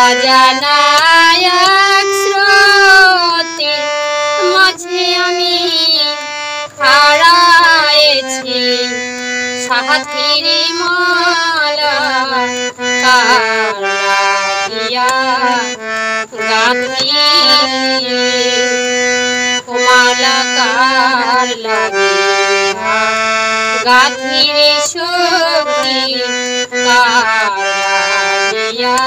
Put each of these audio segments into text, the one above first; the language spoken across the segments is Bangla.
অজানা এক স্রোতের মাঝে আমি হারায়েছি সাথীর মালা কার লাগিয়া গাঁথি মালা কার লাগিয়া গাঁথি রে সখী কার লাগিয়া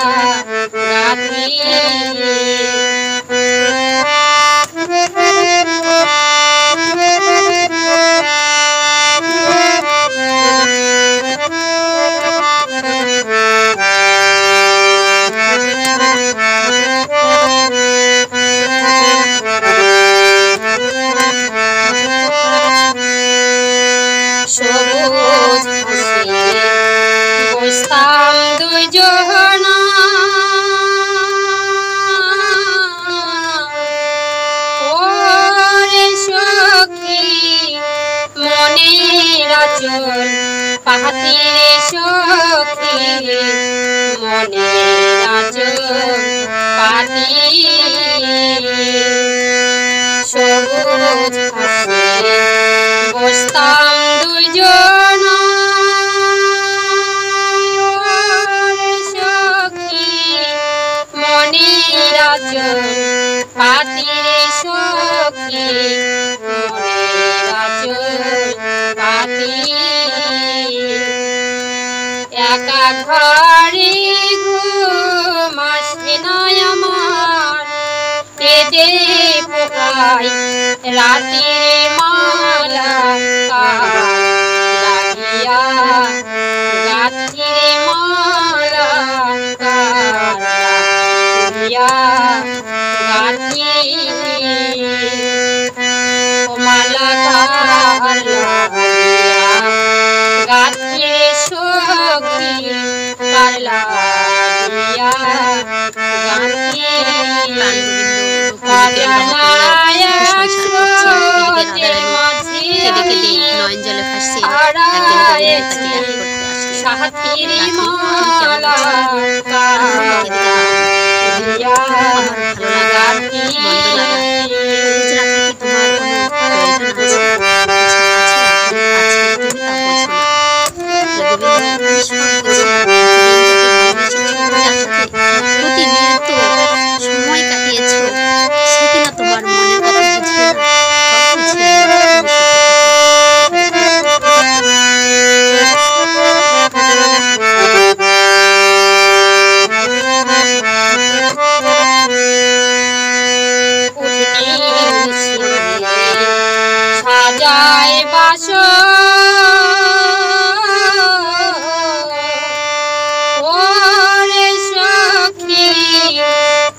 গাঁথি সবুজ ঘাসে বসতাম দুইজনা ওরে সখী মনের আঁচল পাহাতি রে সখী মনের আঁচল পাহাতি সবুজ ঘাসে বসতাম দুইজনা সখী মনের আঁচল পাতি রে সখী মনের আঁচল পাতি একা ঘরে ঘুম আসে না আমার পেটে পোকাই রাতের মালা লাগিয়া গাঁথি মালা লাগিয়া গাঁথি মালা লাগিয়া গাঁথি সখী কার লাগিয়া গাঁথি সাথীর মালা সময় কাটিয়েছ সে কিনা তোমার মনের কথা বুঝবে সাজায় বাসর ওরে সখী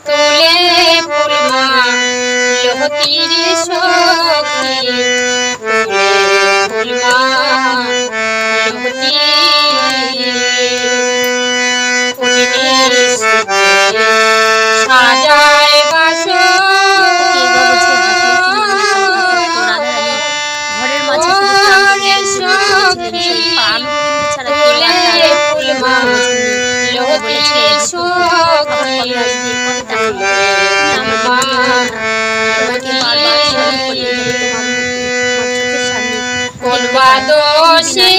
তুলে ফুলমা লহতি রে সখী তুলে ফুলমা লহতি সাজায় বাসর দোষে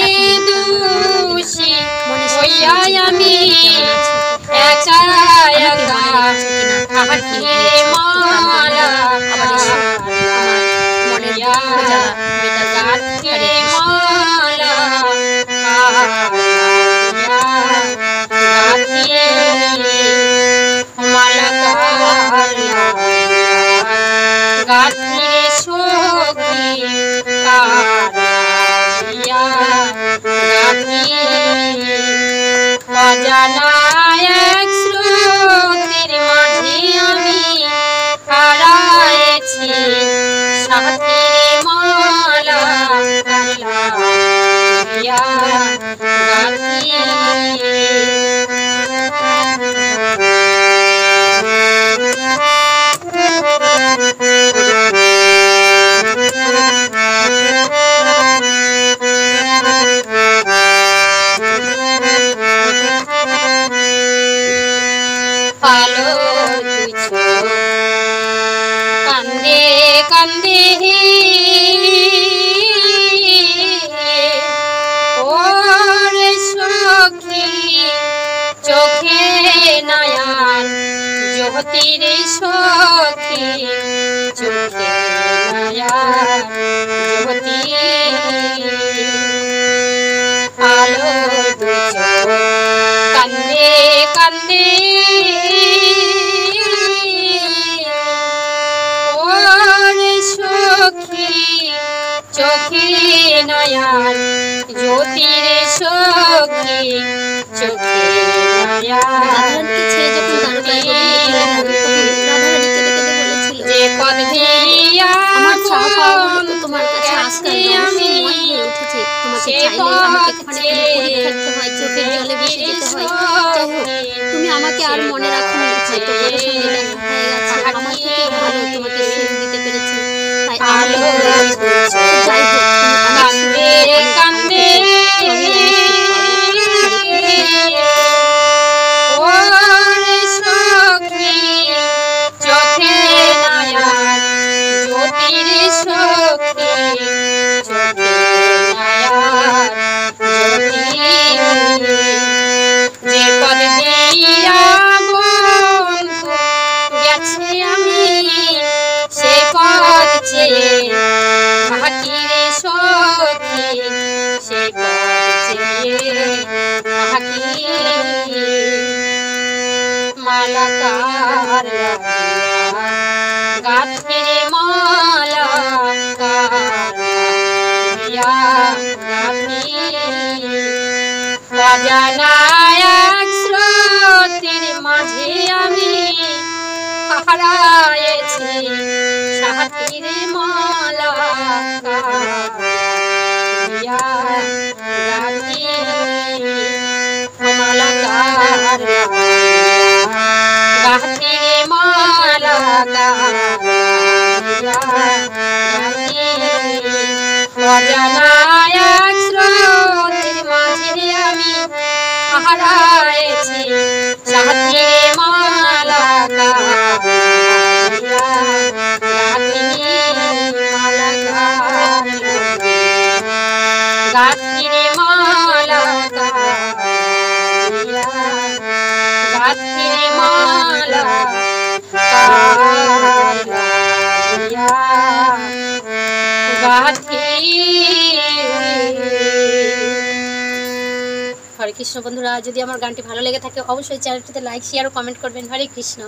দোষী হইয়া আমি একা একা হাতে মালা মনের গাঁথি মালা মালা গাঁথি সখী কার লাগিয়া গাঁথি অজানা আলো দুই চোখ কান্দে কান্দে ওরে সখী চোখে নয়ন জ্যোতির সখী চোখে নয়ন জ্যোতি আলো দুই চোখ কান্দে কান্দে ওরে সখী চোখে নয়ন জ্যোতির সখী চোখে নয়ন যে পদ দিয়া আমার চা পাওয়া তো তোমার কাছে আসতে আমি উঠেছি তোমাকে চাইলে আমাকে এখানে পড়ে থাকতে হয় চোখের জলে ভেসে যেতে হয় যাই হোক তুমি আমাকে আর মনে রাখোনি হয়তো কারোর সঙ্গে দেখা হয়ে গেছে আমার থেকে ভালো তোমাকে সুখ দিতে পেরেছি তাই আলো যাই হোক কান্দে কান্দে ওরে সখী চোখে নয়ন জ্যোতির সখী চোখে নয়ন জ্যোতি যে পদ দিয়া বন্ধু গেছে আমি সে পদ চেয়ে হাকিরে সখী সে পদ চেয়ে হাকি মালাকার গাথিরে মালাকার গাথি অজানা এক স্রোতের মাঝে আমি হারায়েছি সাথীরে মালাকার গাথি মালাকার গাথিরে মালাকার অজানা এক স্রোতের মাঝে আমি হারায়েছি সাথীরে মালাকার গাথিরে মালাকার গাথিরে মালাকার গাথি। হরে কৃষ্ণ বন্ধুরা, যদি আমার গানটি ভালো লেগে থাকে অবশ্যই চ্যানেলটিতে লাইক শেয়ার ও কমেন্ট করবেন। হরে কৃষ্ণ।